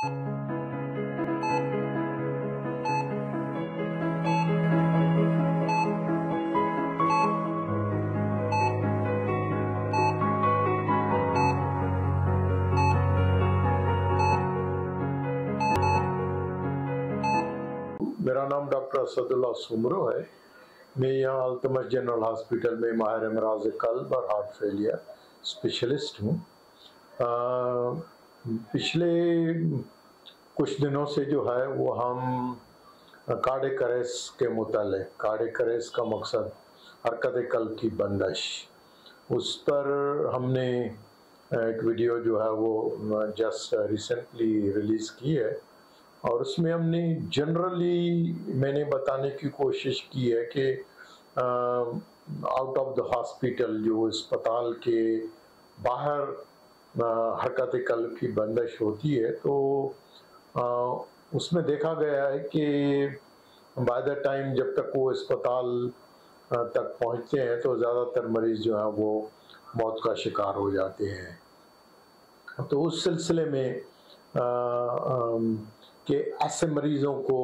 मेरा नाम डॉक्टर असदुल्ला सुमरो है। मैं यहाँ अल्तमश जनरल हॉस्पिटल में माहिर अमराज कल्ब और हार्ट फेलियर स्पेशलिस्ट हूँ। पिछले कुछ दिनों से जो है वो हम कार्डियक अरेस्ट के मुतालिक, कार्डियक अरेस्ट का मकसद हरकत कल्ब की बंदिश, उस पर हमने एक वीडियो जो है वो जस्ट रिसेंटली रिलीज़ की है और उसमें हमने जनरली मैंने बताने की कोशिश की है कि आउट ऑफ द हॉस्पिटल, जो अस्पताल के बाहर हरकत कल्ब की बंदिश होती है, तो उसमें देखा गया है कि बाय द टाइम जब तक वो अस्पताल तक पहुंचते हैं तो ज़्यादातर मरीज़ जो है वो मौत का शिकार हो जाते हैं। तो उस सिलसिले में कि ऐसे मरीज़ों को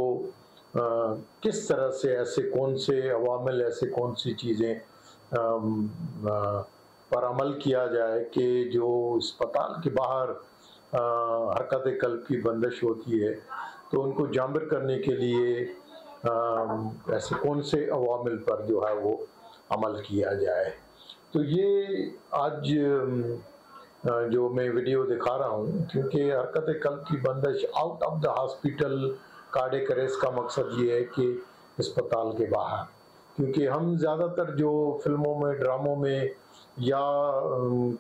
किस तरह से, ऐसे कौन से अवामिल, ऐसे कौन सी चीज़ें पर अमल किया जाए कि जो अस्पताल के बाहर हरकत कल्ब की बंदिश होती है तो उनको जाबिर करने के लिए ऐसे कौन से अवामिल पर जो है वो अमल किया जाए। तो ये आज जो मैं वीडियो दिखा रहा हूँ, क्योंकि हरकत कल्ब की बंदिश out of the hospital cardiac arrest का मकसद ये है कि अस्पताल के बाहर, क्योंकि हम ज़्यादातर जो फिल्मों में, ड्रामों में या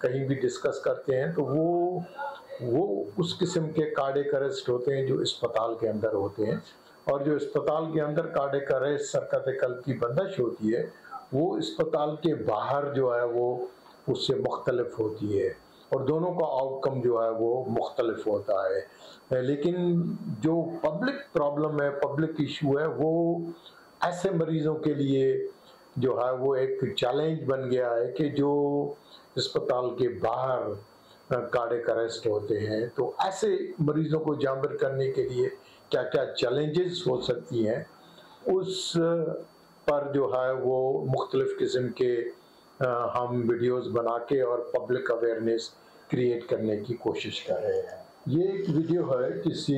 कहीं भी डिस्कस करते हैं तो वो उस किस्म के कार्डियक अरेस्ट होते हैं जो अस्पताल के अंदर होते हैं, और जो अस्पताल के अंदर कार्डियक अरेस्ट हरकत कल्ब की बंदिश होती है वो अस्पताल के बाहर जो है वो उससे मुख्तलिफ होती है और दोनों का आउटकम जो है वो मुख्तलिफ होता है। लेकिन जो पब्लिक प्रॉब्लम है, पब्लिक इशू है, वो ऐसे मरीज़ों के लिए जो है वो एक चैलेंज बन गया है कि जो अस्पताल के बाहर कार्डियक अरेस्ट होते हैं, तो ऐसे मरीज़ों को जाबिर करने के लिए क्या क्या चैलेंजेस हो सकती हैं, उस पर जो है वो मुख्तलिफ किस्म के हम वीडियोस बना के और पब्लिक अवेयरनेस क्रिएट करने की कोशिश कर रहे हैं। ये एक वीडियो है किसी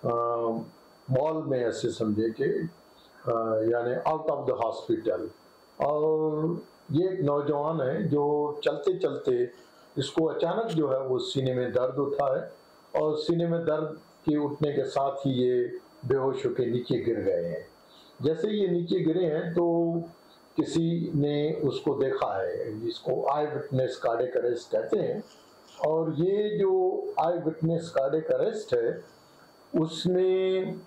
मॉल में, ऐसे समझे कि यानी आउट ऑफ द हॉस्पिटल, और ये एक नौजवान है जो चलते चलते इसको अचानक जो है वो सीने में दर्द उठा है और सीने में दर्द के उठने के साथ ही ये बेहोश होकर नीचे गिर गए हैं। जैसे ये नीचे गिरे हैं तो किसी ने उसको देखा है, जिसको आई विटनेस कार्डियक अरेस्ट कहते हैं, और ये जो आई विटनेस कार्डियक अरेस्ट है उसमें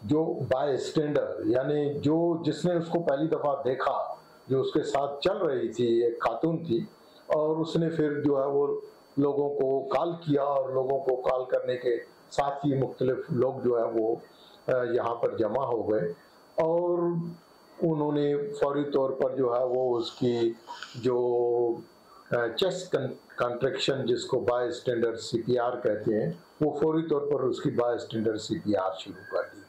जो बाय स्टैंडर, यानी जो जिसने उसको पहली दफ़ा देखा, जो उसके साथ चल रही थी, एक खातून थी, और उसने फिर जो है वो लोगों को कॉल किया और लोगों को कॉल करने के साथ ही मुख्तलिफ लोग जो है वो यहाँ पर जमा हो गए और उन्होंने फौरी तौर पर जो है वो उसकी जो चेस्ट कॉन्ट्रैक्शन, जिसको बाय स्टैंडर्ड CPR कहते हैं, वो फौरी तौर पर उसकी बाय स्टैंडर्ड CPR शुरू कर दी।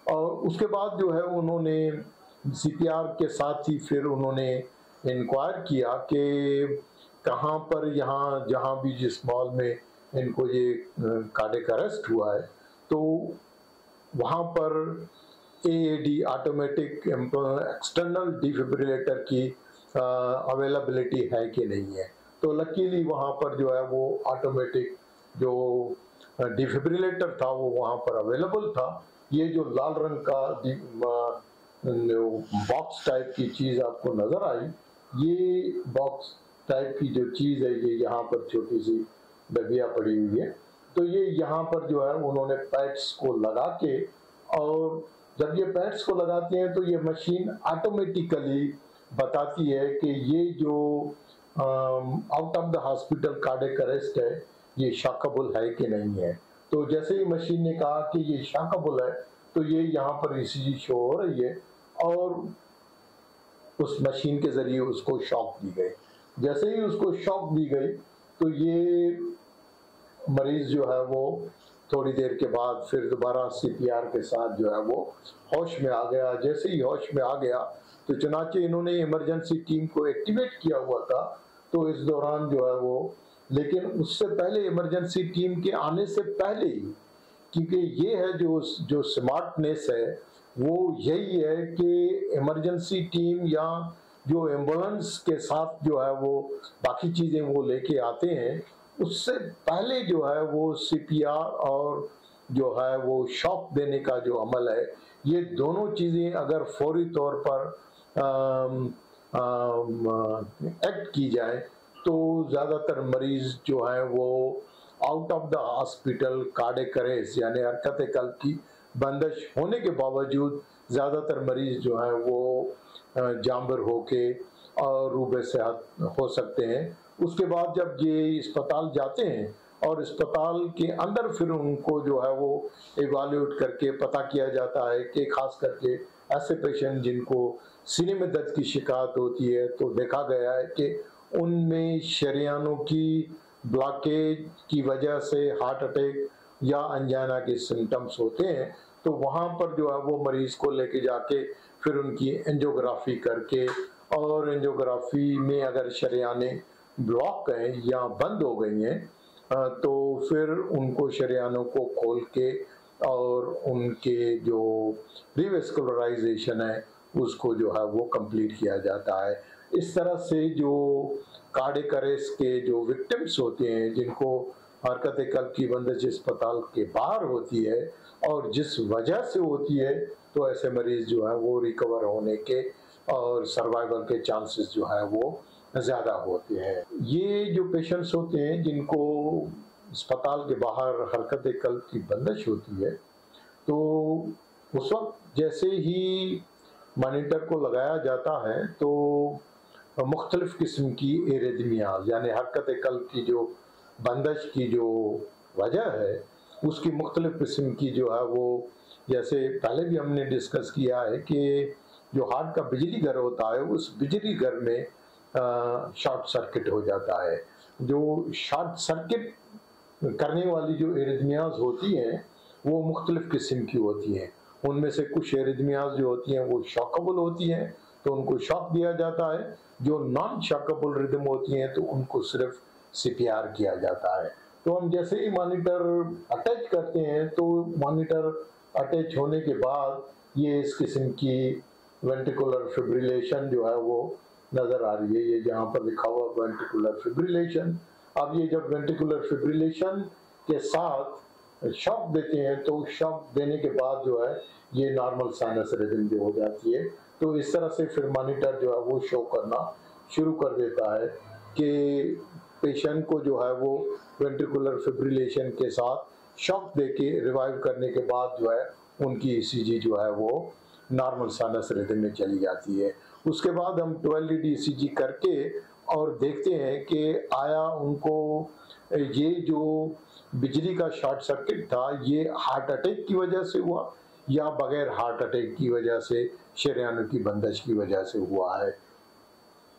और उसके बाद जो है उन्होंने CPR के साथ ही फिर उन्होंने इंक्वायर किया कि कहाँ पर, यहाँ जहाँ भी जिस मॉल में इनको ये कार्डियक अरेस्ट हुआ है, तो वहाँ पर AED, ऑटोमेटिक एक्सटर्नल डिफिब्रिलेटर की अवेलेबिलिटी है कि नहीं है। तो लकीली वहाँ पर जो है वो ऑटोमेटिक जो डिफिब्रिलेटर था वो वहाँ पर अवेलेबल था। ये जो लाल रंग का बॉक्स टाइप की चीज़ आपको नज़र आई, ये बॉक्स टाइप की जो चीज़ है, ये यहाँ पर छोटी सी डबिया पड़ी हुई है। तो ये यहाँ पर जो है उन्होंने पैड्स को लगा के, और जब ये पैड्स को लगाते हैं तो ये मशीन ऑटोमेटिकली बताती है कि ये जो out of the hospital cardiac arrest है ये शॉकेबल है कि नहीं है। तो जैसे ही मशीन ने कहा कि ये शॉकेबल है तो ये यहाँ पर ECG शो हो रही है और उस मशीन के ज़रिए उसको शॉक दी गई। जैसे ही उसको शॉक दी गई तो ये मरीज़ जो है वो थोड़ी देर के बाद फिर दोबारा सीपीआर के साथ जो है वो होश में आ गया। जैसे ही होश में आ गया तो चुनाचे इन्होंने इमरजेंसी टीम को एक्टिवेट किया हुआ था, तो इस दौरान जो है वो, लेकिन उससे पहले इमरजेंसी टीम के आने से पहले ही, क्योंकि ये है जो स्मार्टनेस है वो यही है कि इमरजेंसी टीम या जो एम्बुलेंस के साथ जो है वो बाकी चीज़ें वो लेके आते हैं, उससे पहले जो है वो सीपीआर और जो है वो शॉक देने का जो अमल है, ये दोनों चीज़ें अगर फौरी तौर पर एक्ट की जाए तो ज़्यादातर मरीज जो है वो out of the hospital cardiac arrest यानी हरकत कल्ब की बंदिश होने के बावजूद ज़्यादातर मरीज जो हैं वो जांबर होके और रूबे सेहत हो सकते हैं। उसके बाद जब ये अस्पताल जाते हैं और अस्पताल के अंदर फिर उनको जो है वो इवैल्यूएट करके पता किया जाता है कि खास करके ऐसे पेशेंट जिनको सीने में दर्द की शिकायत होती है, तो देखा गया है कि उनमें शरीयानों की ब्लॉकेज की वजह से हार्ट अटैक या अंजाना के सिम्टम्स होते हैं। तो वहाँ पर जो है वो मरीज को लेके जाके फिर उनकी एंजियोग्राफी करके, और एंजियोग्राफी में अगर शरीयाने ब्लॉक हैं या बंद हो गई हैं तो फिर उनको शरीयानों को खोल के और उनके जो रिवेस्कुलराइजेशन है उसको जो है वो कंप्लीट किया जाता है। इस तरह से जो कार्डियक अरेस्ट के जो विक्टिम्स होते हैं जिनको हरकत कल्ब की बंदिश अस्पताल के बाहर होती है और जिस वजह से होती है, तो ऐसे मरीज जो है वो रिकवर होने के और सर्वाइवल के चांसेस जो है वो ज़्यादा होते हैं। ये जो पेशेंट्स होते हैं जिनको अस्पताल के बाहर हरकत कल्ब की बंदिश होती है, तो उस वक्त जैसे ही मॉनिटर को लगाया जाता है तो मुख्तलिफ किस्म की एरिथमियाज यानी हरकत कल्ब की जो बंदिश की जो वजह है उसकी मुख्तलिफ किस्म की जो है वो, जैसे पहले भी हमने डिस्कस किया है कि जो हार्ट का बिजली घर होता है उस बिजली घर में शॉर्ट सर्किट हो जाता है। जो शॉर्ट सर्किट करने वाली जो एरिथमियाज होती हैं वो मुख्तलिफ किस्म की होती हैं। उनमें से कुछ एरिथमियाज जो होती हैं वो शॉकेबल होती हैं तो उनको शॉक दिया जाता है, जो नॉन शॉकेबल रिदम होती हैं तो उनको सिर्फ सीपीआर किया जाता है। तो हम जैसे ही मॉनिटर अटैच करते हैं तो मॉनिटर अटैच होने के बाद ये इस किस्म की वेंट्रिकुलर फिब्रिलेशन जो है वो नज़र आ रही है, ये जहाँ पर लिखा हुआ वेंट्रिकुलर फिब्रिलेशन। अब ये जब वेंट्रिकुलर फिब्रिलेशन के साथ शॉक देते हैं तो शॉक देने के बाद जो है ये नॉर्मल साइनस रिदम जो हो जाती है। तो इस तरह से फिर मॉनिटर जो है वो शो करना शुरू कर देता है कि पेशेंट को जो है वो वेंट्रिकुलर फिब्रिलेशन के साथ शॉक देके रिवाइव करने के बाद जो है उनकी ईसीजी जो है वो नॉर्मल साइनस रिदम में चली जाती है। उसके बाद हम 12 लीड ईसीजी करके और देखते हैं कि आया उनको ये जो बिजली का शॉर्ट सर्किट था ये हार्ट अटैक की वजह से हुआ या बगैर हार्ट अटैक की वजह से शरीयानों की बंदिश की वजह से हुआ है।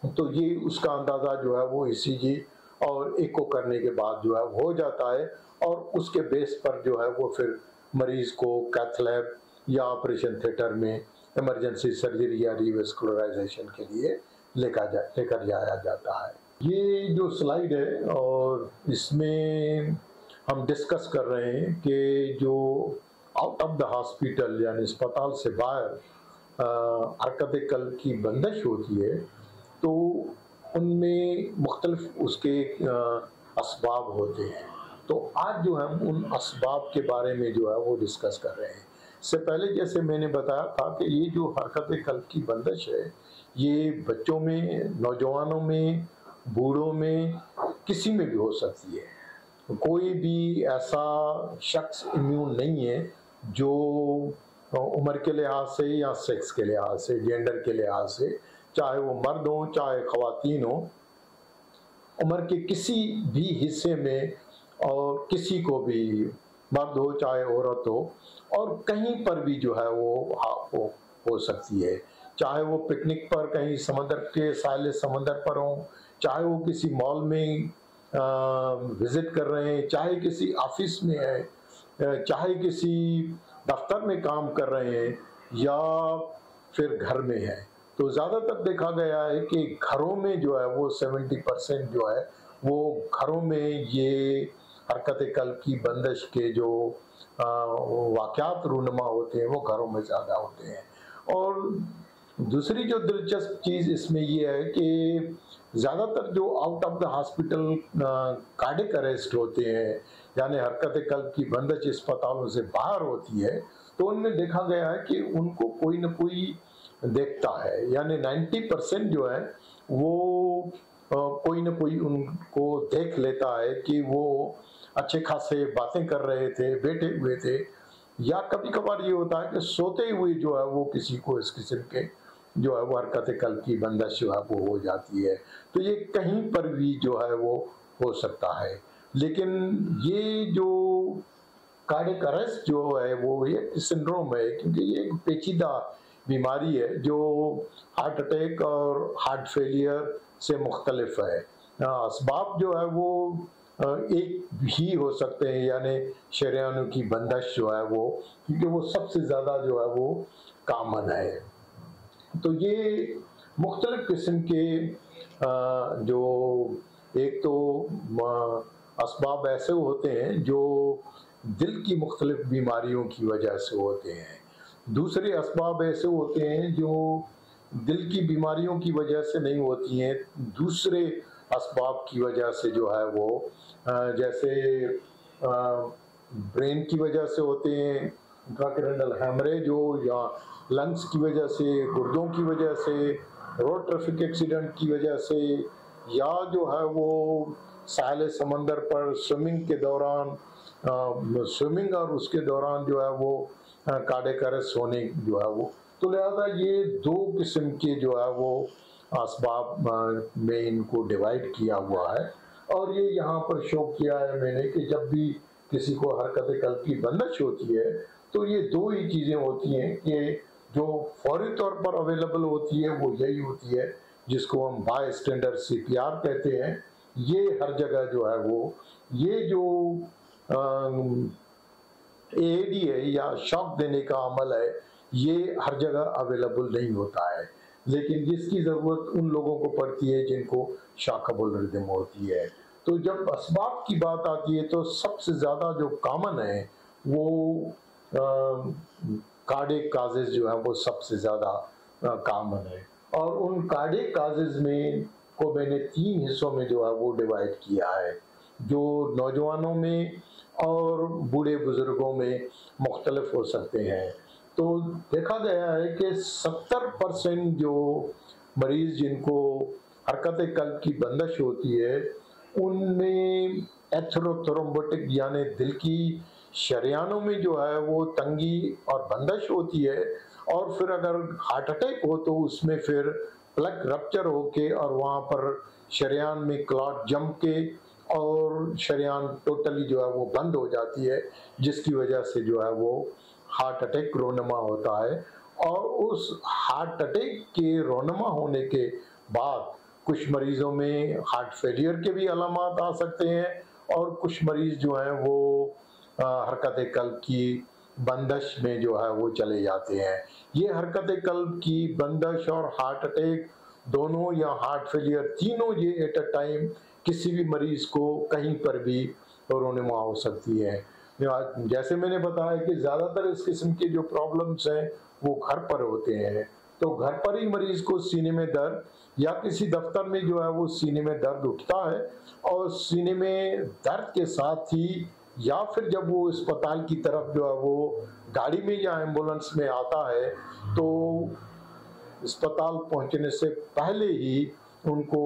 तो ये उसका अंदाज़ा जो है वो ईसीजी और एको करने के बाद जो है हो जाता है, और उसके बेस पर जो है वो फिर मरीज को कैथ लैब या ऑपरेशन थिएटर में इमरजेंसी सर्जरी या रिवेस्कुलराइजेशन के लिए लेकर जाया जाता है। ये जो स्लाइड है और इसमें हम डिस्कस कर रहे हैं कि जो आउट ऑफ द हॉस्पिटल यानी अस्पताल से बाहर हरकत कल्ब की बंदिश होती है तो उनमें मुख्तलिफ उसके असबाब होते हैं। तो आज जो हम उन असबाब के बारे में जो है वो डिस्कस कर रहे हैं। इससे पहले जैसे मैंने बताया था कि ये जो हरकत कल्ब की बंदिश है ये बच्चों में, नौजवानों में, बूढ़ों में, किसी में भी हो सकती है। कोई भी ऐसा शख्स इम्यून नहीं है जो उम्र के लिहाज से या सेक्स के लिहाज से, जेंडर के लिहाज से, चाहे वो मर्द हो चाहे ख़वातीन हो, उम्र के किसी भी हिस्से में और किसी को भी, मर्द हो चाहे औरत हो, और कहीं पर भी जो है वो हो सकती है। चाहे वो पिकनिक पर कहीं समंदर के साहिल समंदर पर हो, चाहे वो किसी मॉल में विजिट कर रहे हैं, चाहे किसी ऑफिस में है, चाहे किसी दफ्तर में काम कर रहे हैं या फिर घर में हैं। तो ज़्यादातर देखा गया है कि घरों में जो है वो 70% जो है वो घरों में ये हरकत कल्ब की बंदिश के जो वाक़यात रूनुमा होते हैं वो घरों में ज़्यादा होते हैं। और दूसरी जो दिलचस्प चीज़ इसमें ये है कि ज़्यादातर जो out of the hospital cardiac arrest होते हैं, यानी हरकत कल्ब की बंदिश अस्पतालों से बाहर होती है, तो उनमें देखा गया है कि उनको कोई न कोई देखता है, यानी 90% जो है वो कोई न कोई उनको देख लेता है कि वो अच्छे खासे बातें कर रहे थे, बैठे हुए थे, या कभी कभार ये होता है कि सोते हुए जो है वो किसी को इस किस्म के जो है वो हरकत कल्ब की बंदिश जो है वो हो जाती है। तो ये कहीं पर भी जो है वो हो सकता है। लेकिन ये जो कार्डियक अरेस्ट जो है वो एक सिंड्रोम है, क्योंकि ये एक पेचीदा बीमारी है जो हार्ट अटैक और हार्ट फेलियर से मुख्तलिफ है। असबाब जो है वो एक भी हो सकते हैं, यानी शरीयानों की बंदिश जो है वो, क्योंकि वो सबसे ज़्यादा जो है वो कामन है। तो ये मुख्तलिफ किस्म के जो एक तो असबाब ऐसे होते हैं जो दिल की मुख्तलिफ बीमारियों की वजह से होते हैं। दूसरे असबाब ऐसे होते हैं जो दिल की बीमारियों की वजह से नहीं होती हैं, दूसरे असबाब की वजह से जो है वो जैसे ब्रेन की वजह से होते हैं, इंट्राक्रैनियल हेमरेज हो, या लंग्स की वजह से, गुर्दों की वजह से, रोड ट्रैफिक एक्सीडेंट की वजह से, या जो है वो साहिल समंदर पर स्विमिंग के दौरान स्विमिंग और उसके दौरान जो है वो कार्डियक अरेस्ट होने जो है वो। तो लिहाजा ये दो किस्म के जो है वो असबाब में इनको डिवाइड किया हुआ है। और ये यहाँ पर शो किया है मैंने कि जब भी किसी को हरकत कल्ब की बंदिश होती है तो ये दो ही चीज़ें होती हैं कि जो फौरी तौर पर अवेलेबल होती है वो यही होती है जिसको हम बाय स्टैंडर्ड CPR कहते हैं। ये हर जगह जो है वो ये जो AED है या शॉक देने का अमल है ये हर जगह अवेलेबल नहीं होता है, लेकिन जिसकी ज़रूरत उन लोगों को पड़ती है जिनको शॉकेबल रिदम होती है। तो जब असबाब की बात आती है तो सबसे ज़्यादा जो कॉमन है वो कार्डियक काजेज जो है वो सबसे ज़्यादा कॉमन है। और उन कार्डियक काजेज में को मैंने 3 हिस्सों में जो है वो डिवाइड किया है, जो नौजवानों में और बूढ़े बुजुर्गों में मुख्तलिफ हो सकते हैं। तो देखा गया है कि 70% जो मरीज जिनको हरकत कल्ब की बंदिश होती है उनमें एथेरोथ्रोम्बोटिक यानी दिल की शरियानों में जो है वो तंगी और बंदिश होती है। और फिर अगर हार्ट अटैक हो तो उसमें फिर प्लग रप्चर होके और वहाँ पर शरियान में क्लॉट जम के और शरियान टोटली जो है वो बंद हो जाती है, जिसकी वजह से जो है वो हार्ट अटैक रोनमा होता है। और उस हार्ट अटैक के रोनमा होने के बाद कुछ मरीजों में हार्ट फेलियर के भी अलामात आ सकते हैं और कुछ मरीज जो हैं वो हरकत कल्ब की बंदिश में जो है वो चले जाते हैं। ये हरकत कल्ब की बंदिश और हार्ट अटैक दोनों या हार्ट फेलियर तीनों ये एट अ टाइम किसी भी मरीज को कहीं पर भी रोनुमा हो सकती है। जैसे मैंने बताया कि ज़्यादातर इस किस्म की जो प्रॉब्लम्स हैं वो घर पर होते हैं, तो घर पर ही मरीज को सीने में दर्द या किसी दफ्तर में जो है वो सीने में दर्द उठता है और सीने में दर्द के साथ ही या फिर जब वो अस्पताल की तरफ जो है वो गाड़ी में या एम्बुलेंस में आता है तो अस्पताल पहुंचने से पहले ही उनको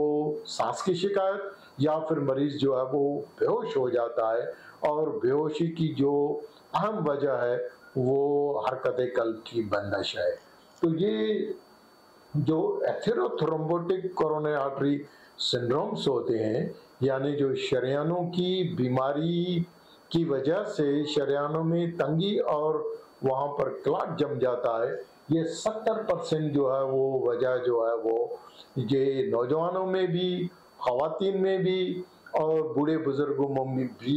सांस की शिकायत या फिर मरीज जो है वो बेहोश हो जाता है। और बेहोशी की जो अहम वजह है वो हरकत कल्ब की बंदिश है। तो ये जो एथेरोथ्रोम्बोटिक कोरोनरी आर्टरी सिंड्रोम्स होते हैं, यानी जो शरियानों की बीमारी की वजह से शरियानों में तंगी और वहाँ पर क्लॉट जम जाता है, ये 70% जो है वो वजह जो है वो ये नौजवानों में भी, ख़वातीन में भी और बूढ़े बुजुर्गों में भी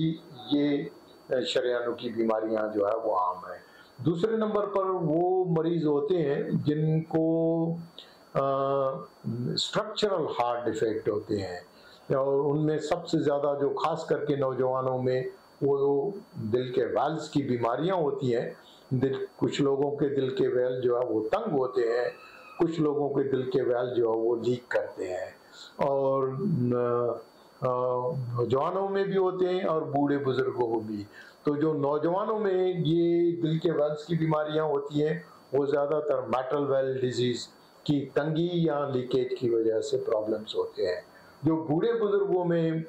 ये शरेयानों की बीमारियां जो है वो आम है। दूसरे नंबर पर वो मरीज होते हैं जिनको स्ट्रक्चरल हार्ट डिफेक्ट होते हैं, और उनमें सबसे ज़्यादा जो खास करके नौजवानों में वो दिल के वाल्व्स की बीमारियां होती हैं। कुछ लोगों के दिल के वेल जो है वो तंग होते हैं, कुछ लोगों के दिल के वेल जो है वो लीक करते हैं, और नौजवानों में भी होते हैं और बूढ़े बुजुर्गों को भी। तो जो नौजवानों में ये दिल के वेल्स की बीमारियां होती हैं वो ज़्यादातर मैटल वेल डिजीज़ की तंगी या लीकेज की वजह से प्रॉब्लम्स होते हैं। जो बूढ़े बुजुर्गों में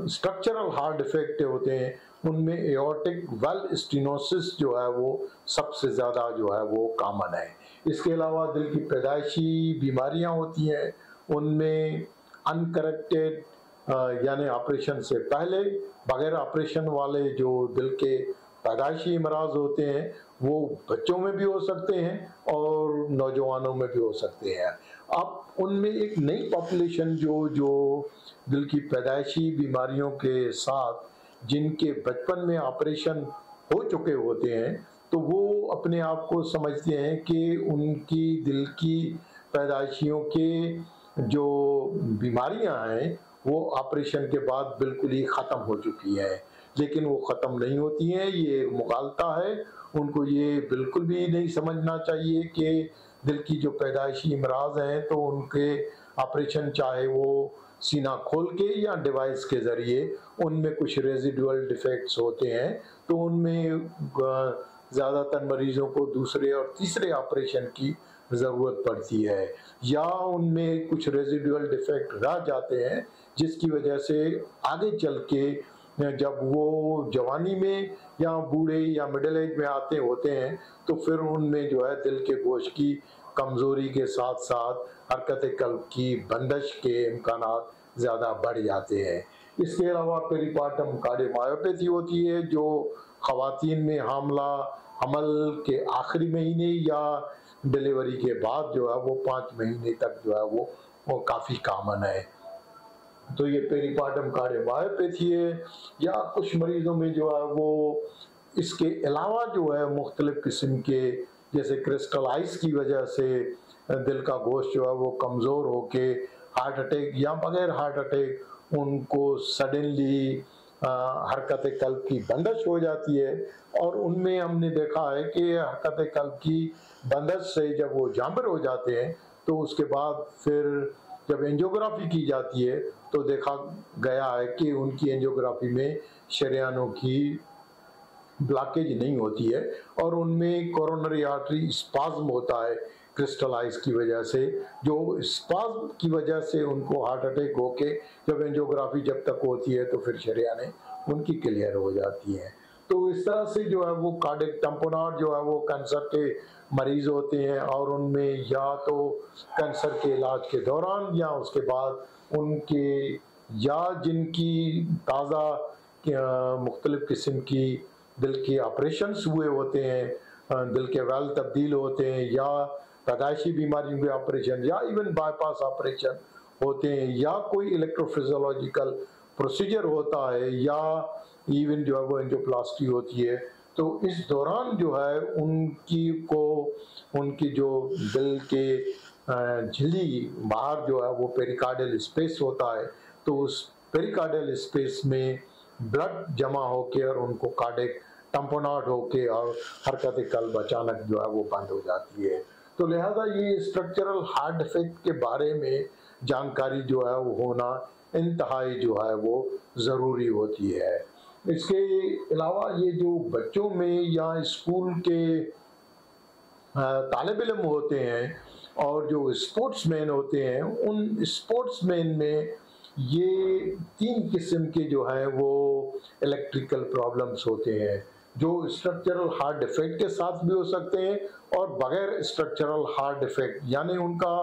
स्ट्रक्चरल हार्ट डिफेक्ट होते हैं उनमें एओर्टिक वेल स्टेनोसिस जो है वो सबसे ज़्यादा जो है वो कॉमन है। इसके अलावा दिल की पैदाइशी बीमारियां होती हैं, उनमें अनकरेक्टेड यानी ऑपरेशन से पहले बगैर ऑपरेशन वाले जो दिल के पैदाइशी अमराज होते हैं वो बच्चों में भी हो सकते हैं और नौजवानों में भी हो सकते हैं। अब उनमें एक नई पॉपुलेशन जो जो दिल की पैदाइशी बीमारियों के साथ जिनके बचपन में ऑपरेशन हो चुके होते हैं, तो वो अपने आप को समझते हैं कि उनकी दिल की पैदाइशियों के जो बीमारियां हैं वो ऑपरेशन के बाद बिल्कुल ही ख़त्म हो चुकी है, लेकिन वो ख़त्म नहीं होती हैं। ये एक मुगालता है। उनको ये बिल्कुल भी नहीं समझना चाहिए कि दिल की जो पैदाइशी अमराज हैं तो उनके ऑपरेशन चाहे वो सीना खोल के या डिवाइस के ज़रिए, उनमें कुछ रेजिडुअल डिफेक्ट्स होते हैं, तो उनमें ज़्यादातर मरीजों को दूसरे और तीसरे ऑपरेशन की ज़रूरत पड़ती है, या उनमें कुछ रेजिडुअल डिफेक्ट रह जाते हैं जिसकी वजह से आगे चल के जब वो जवानी में या बूढ़े या मिडिल एज में आते होते हैं तो फिर उनमें जो है दिल के गोश्त की कमज़ोरी के साथ साथ हरकत कल्ब की बंदिश के इम्कानात ज़्यादा बढ़ जाते हैं। इसके अलावा पेरिपार्टम कार्डियोमायोपैथी होती है जो ख़वातीन में हमल के आखिरी महीने या डिलीवरी के बाद जो है वो 5 महीने तक जो है वो काफ़ी कॉमन है। तो ये पेरिपार्टम कार्डियोमायोपैथी है। या कुछ मरीजों में जो है वो इसके अलावा जो है मुख्तलिफ किस्म के जैसे क्रिस्टलाइज की वजह से दिल का गोश्त जो है वो कमज़ोर होके हार्ट अटैक या बगैर हार्ट अटैक उनको सडनली हरकत कल्ब की बंदिश हो जाती है, और उनमें हमने देखा है कि हरकत कल्ब की बंदिश से जब वो जामिर हो जाते हैं तो उसके बाद फिर जब एंजियोग्राफी की जाती है तो देखा गया है कि उनकी एंजियोग्राफी में शरेयानों की ब्लॉकेज नहीं होती है और उनमें कोरोनरी आर्टरी स्पाज्म होता है क्रिस्टलाइज की वजह से, जो स्पाज्म की वजह से उनको हार्ट अटैक होके जब एंजियोग्राफी जब तक होती है तो फिर शरेयानें उनकी क्लियर हो जाती हैं। तो इस तरह से जो है वो कार्डियक टैम्पोनाट जो है वो कैंसर के मरीज होते हैं, और उनमें या तो कैंसर के इलाज के दौरान या उसके बाद उनके या जिनकी ताज़ा मुख्तलिफ किस्म की दिल के ऑपरेशंस हुए होते हैं, दिल के वाल्व तब्दील होते हैं, या पैदाइशी बीमारियों के ऑपरेशन या इवन बाईपास ऑपरेशन होते हैं, या कोई इलेक्ट्रोफिजियोलॉजिकल प्रोसीजर होता है, या इवन जो है वो एंजियोप्लास्टी होती है। तो इस दौरान जो है उनकी जो दिल के झिल्ली बाहर जो है वो पेरिकार्डियल स्पेस होता है, तो उस पेरिकार्डियल स्पेस में ब्लड जमा होके और उनको कार्डियक टैम्पोनाट होके और हरकत कल्ब अचानक जो है वो बंद हो जाती है। तो लिहाजा ये स्ट्रक्चरल हार्ट डिफेक्ट के बारे में जानकारी जो है वो होना इंतहाई जो है वो ज़रूरी होती है। इसके अलावा ये जो बच्चों में या स्कूल के तालिब इल्म होते हैं और जो स्पोर्ट्समैन होते हैं, उन स्पोर्ट्समैन में ये 3 किस्म के जो है वो इलेक्ट्रिकल प्रॉब्लम्स होते हैं, जो स्ट्रक्चरल हार्ट डिफेक्ट के साथ भी हो सकते हैं और बगैर स्ट्रक्चरल हार्ट डिफेक्ट, यानी उनका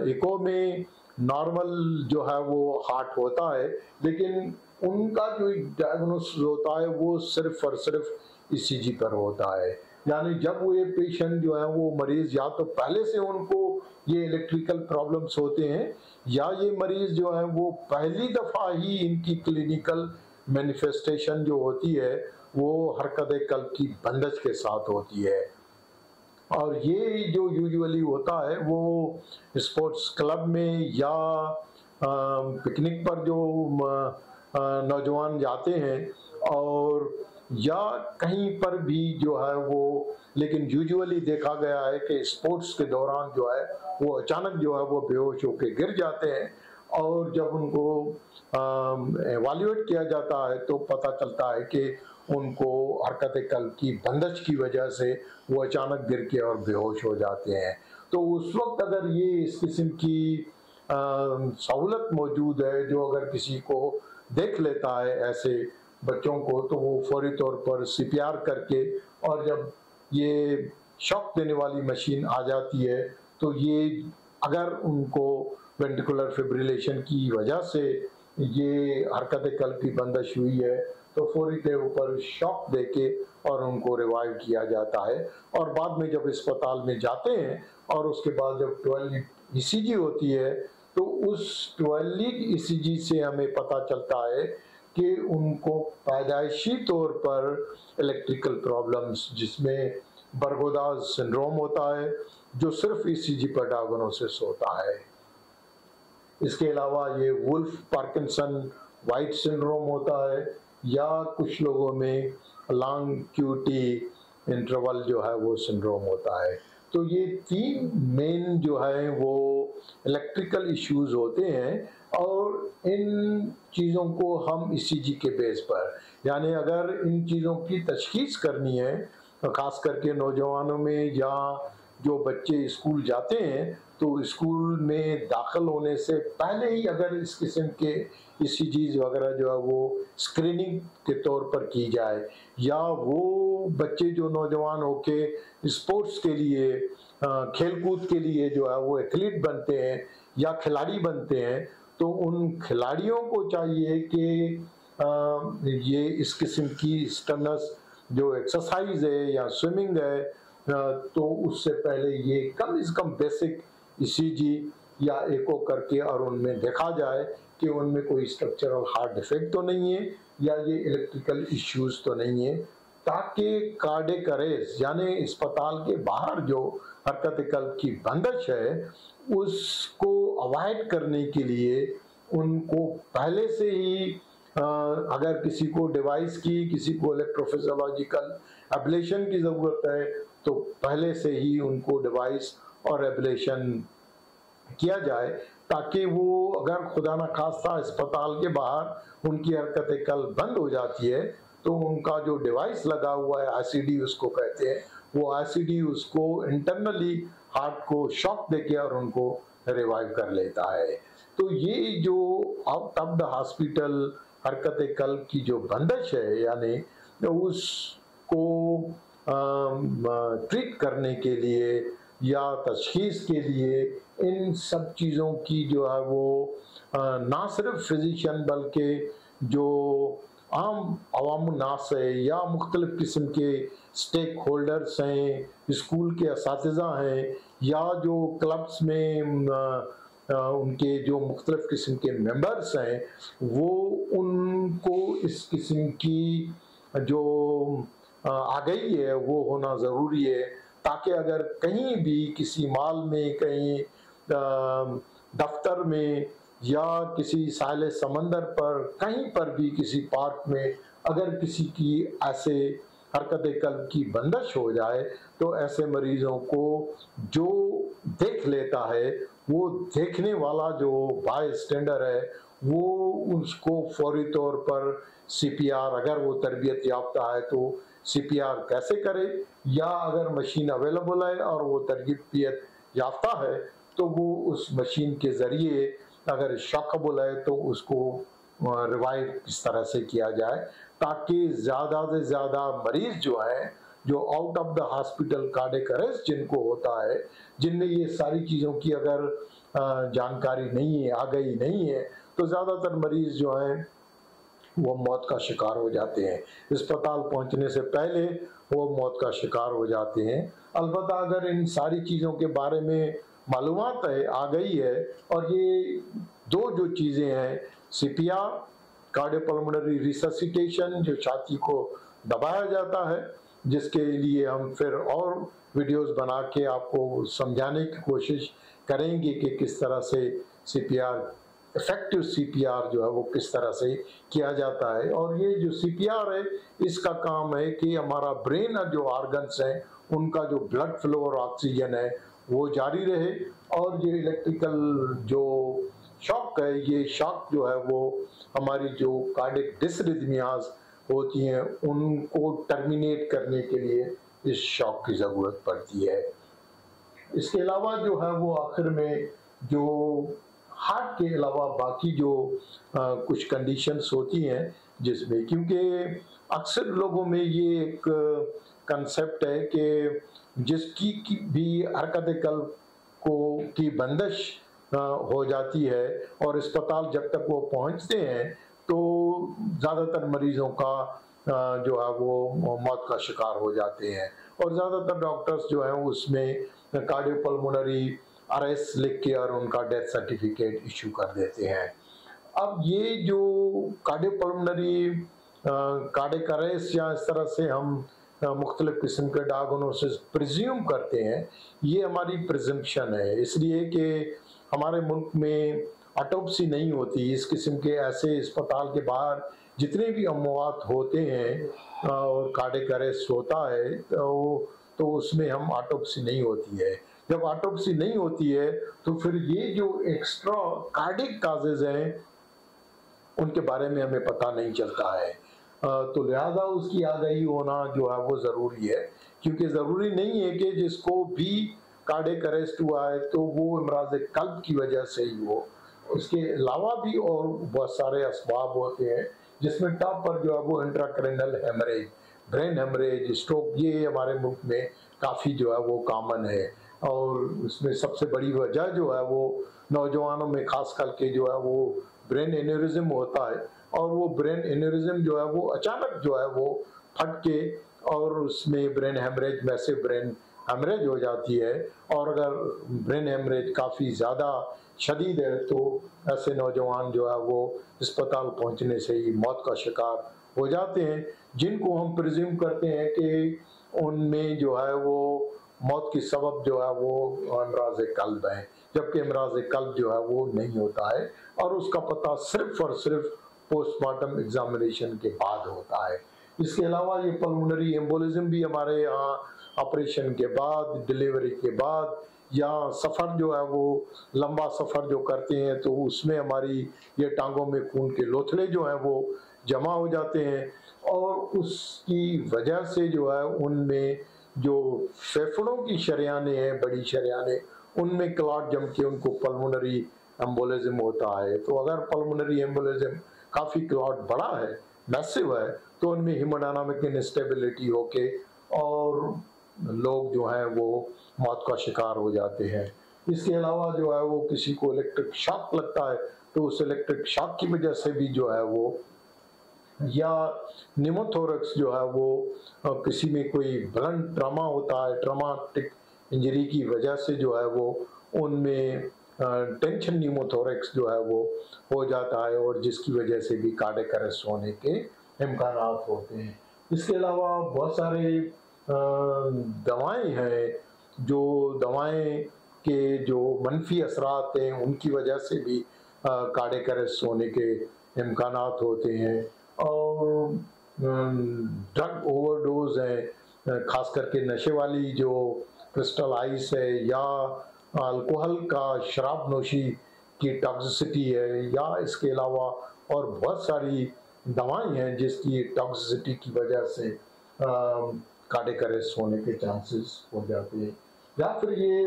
इको में नॉर्मल जो है वो हार्ट होता है, लेकिन उनका जो डायग्नोसिस होता है वो सिर्फ और सिर्फ ईसीजी पर होता है। यानी जब वो ये पेशेंट जो है वो मरीज या तो पहले से उनको ये इलेक्ट्रिकल प्रॉब्लम्स होते हैं, या ये मरीज जो है वो पहली दफ़ा ही इनकी क्लिनिकल मैनिफेस्टेशन जो होती है वो हरकत कल्ब की बंदिश के साथ होती है। और ये जो यूजुअली होता है वो स्पोर्ट्स क्लब में या पिकनिक पर जो नौजवान जाते हैं, और या कहीं पर भी जो है वो, लेकिन यूजुअली देखा गया है कि स्पोर्ट्स के दौरान जो है वो अचानक जो है वो बेहोश होकर गिर जाते हैं, और जब उनको एवेल्युएट किया जाता है तो पता चलता है कि उनको हरकत कल्ब की बंदिश की वजह से वो अचानक गिर के और बेहोश हो जाते हैं। तो उस वक्त अगर ये इस किस्म की सहूलत मौजूद है जो अगर किसी को देख लेता है ऐसे बच्चों को, तो वो फौरी तौर पर सीपीआर करके, और जब ये शॉक देने वाली मशीन आ जाती है तो ये अगर उनको वेंट्रिकुलर फिब्रिलेशन की वजह से ये हरकत कल्ब की बंदिश हुई है तो फौरी तौर पर शॉक देके और उनको रिवाइव किया जाता है। और बाद में जब अस्पताल में जाते हैं और उसके बाद जब 12 लीड ईसीजी होती है तो उस 12 लीड ईसीजी से हमें पता चलता है कि उनको पैदाइशी तौर पर इलेक्ट्रिकल प्रॉब्लम्स, जिसमें बरगोदाज सिंड्रोम होता है जो सिर्फ ईसीजी पर डायग्नोसिस होता है। इसके अलावा ये वुल्फ पार्किंसन वाइट सिंड्रोम होता है, या कुछ लोगों में लॉन्ग क्यूटी इंटरवल जो है वो सिंड्रोम होता है। तो ये 3 मेन जो है वो इलेक्ट्रिकल इश्यूज होते हैं, और इन चीज़ों को हम ईसीजी के बेस पर, यानी अगर इन चीज़ों की तशखीस करनी है ख़ास करके नौजवानों में, या जो बच्चे स्कूल जाते हैं तो स्कूल में दाखिल होने से पहले ही अगर इस किस्म के ईसीजीज वगैरह जो है वो स्क्रीनिंग के तौर पर की जाए, या वो बच्चे जो नौजवान होके स्पोर्ट्स के लिए खेलकूद के लिए जो है वो एथलीट बनते हैं या खिलाड़ी बनते हैं, तो उन खिलाड़ियों को चाहिए कि ये इस किस्म की स्टनस जो एक्सरसाइज है या स्विमिंग है, तो उससे पहले ये कम से कम बेसिक ईसीजी या एको करके और उनमें देखा जाए कि उनमें कोई स्ट्रक्चरल हार्ट डिफेक्ट तो नहीं है या ये इलेक्ट्रिकल इश्यूज तो नहीं है, ताकि कार्डियक अरेस्ट यानी अस्पताल के बाहर जो हरकत कल्ब की बंदिश है उसको अवॉइड करने के लिए उनको पहले से ही अगर किसी को डिवाइस की, किसी को इलेक्ट्रोफिजियोलॉजिकल एब्लेशन की ज़रूरत है तो पहले से ही उनको डिवाइस और एब्लेशन किया जाए, ताकि वो अगर खुदा न खास्ता अस्पताल के बाहर उनकी हरकत कल्ब बंद हो जाती है तो उनका जो डिवाइस लगा हुआ है आईसीडी उसको कहते हैं, वो आईसीडी उसको इंटरनली हार्ट को शॉक देके और उनको रिवाइव कर लेता है। तो ये जो आउट ऑफ द हॉस्पिटल हरकत कल्ब की जो बंदिश है, यानी उसको ट्रीट करने के लिए या तशखीस के लिए इन सब चीज़ों की जो है वो ना सिर्फ फिजिशियन बल्कि जो आम अवाम नास है या मुख्तलिफ़ किस्म के स्टेक होल्डर्स हैं, स्कूल के असातिज़ा हैं, या जो क्लब्स में उनके जो मुख्तलिफ़ किस्म के मेंबर्स हैं, वो उनको इस किस्म की जो आगाही है वो होना ज़रूरी है, ताकि अगर कहीं भी किसी मॉल में, कहीं दफ्तर में या किसी साहिल समंदर पर, कहीं पर भी किसी पार्क में अगर किसी की ऐसे हरकत कल्ब की बंदिश हो जाए तो ऐसे मरीजों को जो देख लेता है वो देखने वाला जो बाय स्टैंडर है वो उसको फौरी तौर पर सीपीआर, अगर वो तरबियत याफ्ता है तो सीपीआर कैसे करे, या अगर मशीन अवेलेबल है और वो तरबियत याफ्ता है तो वो उस मशीन के ज़रिए अगर शॉकेबल है तो उसको रिवाइव किस तरह से किया जाए, ताकि ज़्यादा से ज़्यादा मरीज़ जो हैं जो out of the hospital cardiac arrest जिनको होता है, जिनमें ये सारी चीज़ों की अगर जानकारी नहीं है, आगाही नहीं है, तो ज़्यादातर मरीज़ जो हैं वो मौत का शिकार हो जाते हैं, अस्पताल पहुंचने से पहले वो मौत का शिकार हो जाते हैं। अलबत्ता अगर इन सारी चीज़ों के बारे में मालूमात है, आ गई है, और ये दो जो चीज़ें हैं सीपीआर कार्डियोपल्मोनरी रिससिटेशन, जो छाती को दबाया जाता है, जिसके लिए हम फिर और वीडियोस बना के आपको समझाने की कोशिश करेंगे कि किस तरह से सीपीआर, इफेक्टिव सीपीआर जो है वो किस तरह से किया जाता है। और ये जो सीपीआर है, इसका काम है कि हमारा ब्रेन और जो ऑर्गन्स हैं उनका जो ब्लड फ्लो और ऑक्सीजन है वो जारी रहे, और जो इलेक्ट्रिकल जो शॉक है, ये शॉक जो है वो हमारी जो कार्डियक डिसरिथमियाज होती हैं उनको टर्मिनेट करने के लिए इस शॉक की ज़रूरत पड़ती है। इसके अलावा जो है वो आखिर में जो हार्ट के अलावा बाकी जो कुछ कंडीशंस होती हैं, जिसमें क्योंकि अक्सर लोगों में ये एक कंसेप्ट है कि जिसकी भी हरकत कल्ब को की बंदिश हो जाती है और अस्पताल जब तक वो पहुंचते हैं तो ज़्यादातर मरीजों का जो है वो मौत का शिकार हो जाते हैं, और ज़्यादातर डॉक्टर्स जो हैं उसमें कार्डियोपल्मोनरी अरेस्ट लिख के और उनका डेथ सर्टिफिकेट इशू कर देते हैं। अब ये जो कार्डियोपल्मोनरी कार्डियक अरेस्ट या इस तरह से हम मुख्तलिफ किस्म के डायग्नोसिस प्रिज्यूम करते हैं, ये हमारी प्रिजम्पशन है, इसलिए कि हमारे मुल्क में ऑटोप्सी नहीं होती। इस किस्म के ऐसे अस्पताल के बाहर जितने भी अमवात होते हैं और कार्डियक अरेस्ट होता है तो उसमें हम ऑटोप्सी नहीं होती है। जब ऑटोप्सी नहीं होती है तो फिर ये जो एक्स्ट्रा कार्डियक काजेज हैं उनके बारे में हमें पता नहीं चलता है, तो लिहाजा उसकी आगाही होना जो है वो ज़रूरी है, क्योंकि ज़रूरी नहीं है कि जिसको भी कार्डियक अरेस्ट हुआ है तो वो इमराज़ कल्ब की वजह से ही हो। उसके अलावा भी और बहुत सारे असबाब होते हैं, जिसमें टॉप पर जो है वो intracranial haemorrhage, brain haemorrhage, stroke, ये हमारे मुल्क में काफ़ी जो है वो कॉमन है। और उसमें सबसे बड़ी वजह जो है वो नौजवानों में खास करके जो है वो ब्रेन एन्यूरिज्म होता है, और वो ब्रेन एन्यूरिज्म जो है वो अचानक जो है वो फट के और उसमें brain haemorrhage, massive brain haemorrhage हो जाती है। और अगर ब्रेन हेमरेज काफ़ी ज़्यादा शदीद है तो ऐसे नौजवान जो है वो अस्पताल पहुंचने से ही मौत का शिकार हो जाते हैं, जिनको हम प्रिज्यूम करते हैं कि उनमें जो है वो मौत की सबब जो है वो अमराज कल्ब है, जबकि अमराज कल्ब जो है वो नहीं होता है, और उसका पता सिर्फ और सिर्फ पोस्टमार्टम एग्जामिनेशन के बाद होता है। इसके अलावा ये पल्मोनरी एम्बोलिज्म भी हमारे यहाँ ऑपरेशन के बाद, डिलीवरी के बाद, या सफ़र जो है वो लंबा सफ़र जो करते हैं तो उसमें हमारी ये टांगों में खून के लोथड़े जो हैं वो जमा हो जाते हैं, और उसकी वजह से जो है उनमें जो फेफड़ों की शरियानें हैं, बड़ी शरियानें, उनमें क्लॉट जम के उनको पल्मोनरी एम्बोलिज्म होता है। तो अगर पल्मोनरी एम्बोलिज्म काफ़ी क्लॉट बड़ा है, मैसिव है, तो उनमें हीमोडायनामिक इंस्टेबिलिटी होके और लोग जो हैं वो मौत का शिकार हो जाते हैं। इसके अलावा जो है वो किसी को इलेक्ट्रिक शॉक लगता है तो उस इलेक्ट्रिक शॉक की वजह से भी जो है वो, या निमोथोरक्स जो है वो किसी में कोई ब्लंट ट्रॉमा होता है, ट्रॉमाटिक इंजरी की वजह से जो है वो उनमें टेंशन निमोथोरक्स जो है वो हो जाता है, और जिसकी वजह से भी कार्डियक अरेस्ट होने के इम्कान होते हैं। इसके अलावा बहुत सारे दवाएं हैं, जो दवाएं के जो मनफी असरात हैं उनकी वजह से भी कार्डियक अरेस्ट होने के इम्कान होते हैं, और ड्रग ओवरडोज है, खास करके नशे वाली जो क्रिस्टल आइस है, या अल्कोहल का शराब नोशी की टॉक्सिसिटी है, या इसके अलावा और बहुत सारी दवाएं हैं जिसकी टॉक्सिसिटी की वजह से कार्डियक अरेस्ट होने के चांसेस हो जाते हैं। या फिर ये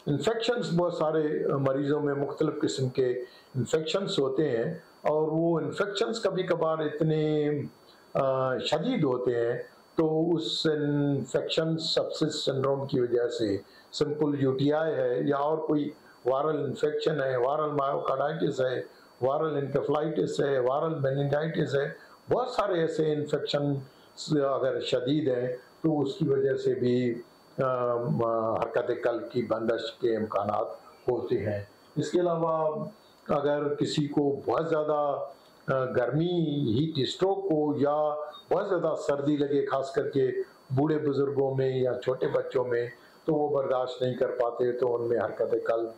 इन्फेक्शंस, बहुत सारे मरीजों में मुख्तलिफ किस्म के इन्फेक्शंस होते हैं, और वो इन्फेक्शंस कभी कभार इतने शदीद होते हैं तो उस इन्फेक्शन सेप्सिस सिंड्रोम की वजह से, सिंपल यूटीआई है या और कोई वायरल इन्फेक्शन है, वायरल मायोकार्डाइटिस है, वायरल एन्केफेलाइटिस है, वायरल मेनिंजाइटिस है, बहुत सारे ऐसे इन्फेक्शन अगर शदीद हैं तो उसकी वजह से भी हरकत कल्ब की बंदिश के इम्कान होते हैं। इसके अलावा अगर किसी को बहुत ज़्यादा गर्मी हीट स्ट्रोक हो या बहुत ज़्यादा सर्दी लगे, खास करके बूढ़े बुजुर्गों में या छोटे बच्चों में, तो वो बर्दाश्त नहीं कर पाते, तो उनमें हरकत कल्ब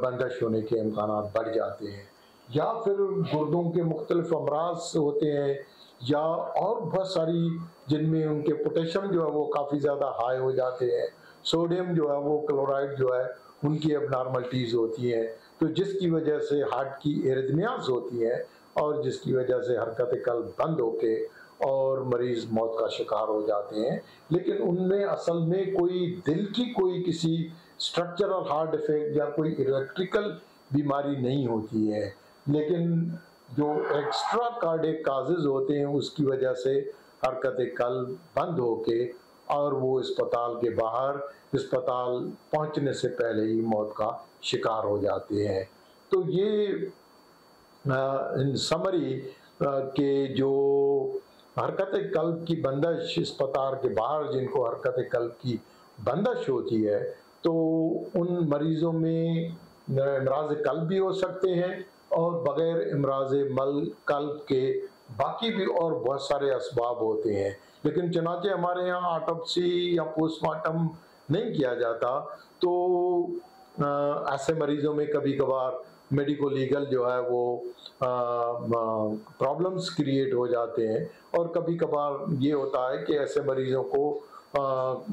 बंदिश होने के इम्कान बढ़ जाते हैं। या फिर गुर्दों के मुख्तलिफ अमराज होते हैं, या और बहुत सारी जिनमें उनके पोटेशियम जो है वो काफ़ी ज़्यादा हाई हो जाते हैं, सोडियम जो है वो क्लोराइड जो है उनकी एबनॉर्मलिटीज़ होती हैं, तो जिसकी वजह से हार्ट की एरिथमियाज होती हैं और जिसकी वजह से हरकत कल्ब बंद होके और मरीज़ मौत का शिकार हो जाते हैं। लेकिन उनमें असल में कोई दिल की कोई किसी स्ट्रक्चरल हार्ट डिफेक्ट या कोई इलेक्ट्रिकल बीमारी नहीं होती है, लेकिन जो एक्स्ट्रा कार्डियक काजेज होते हैं उसकी वजह से हरकत कल्ब बंद होके और वो अस्पताल के बाहर, अस्पताल पहुंचने से पहले ही मौत का शिकार हो जाते हैं। तो ये इन समरी के जो हरकत कल्ब की बंदिश, अस्पताल के बाहर जिनको हरकत कल्ब की बंदिश होती है, तो उन मरीज़ों में इमराज़ कल्ब भी हो सकते हैं और बग़ैर इमराज़ कल्ब के बाकी भी और बहुत सारे असबाब होते हैं। लेकिन चनाचे हमारे यहाँ ऑटोप्सी या पोस्टमार्टम नहीं किया जाता, तो ऐसे मरीज़ों में कभी कभार मेडिको लीगल जो है वो प्रॉब्लम्स क्रिएट हो जाते हैं, और कभी कभार ये होता है कि ऐसे मरीज़ों को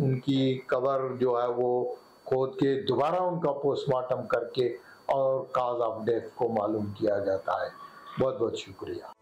उनकी कबर जो है वो खोद के दोबारा उनका पोस्टमार्टम करके और काज ऑफ डेथ को मालूम किया जाता है। बहुत बहुत शुक्रिया।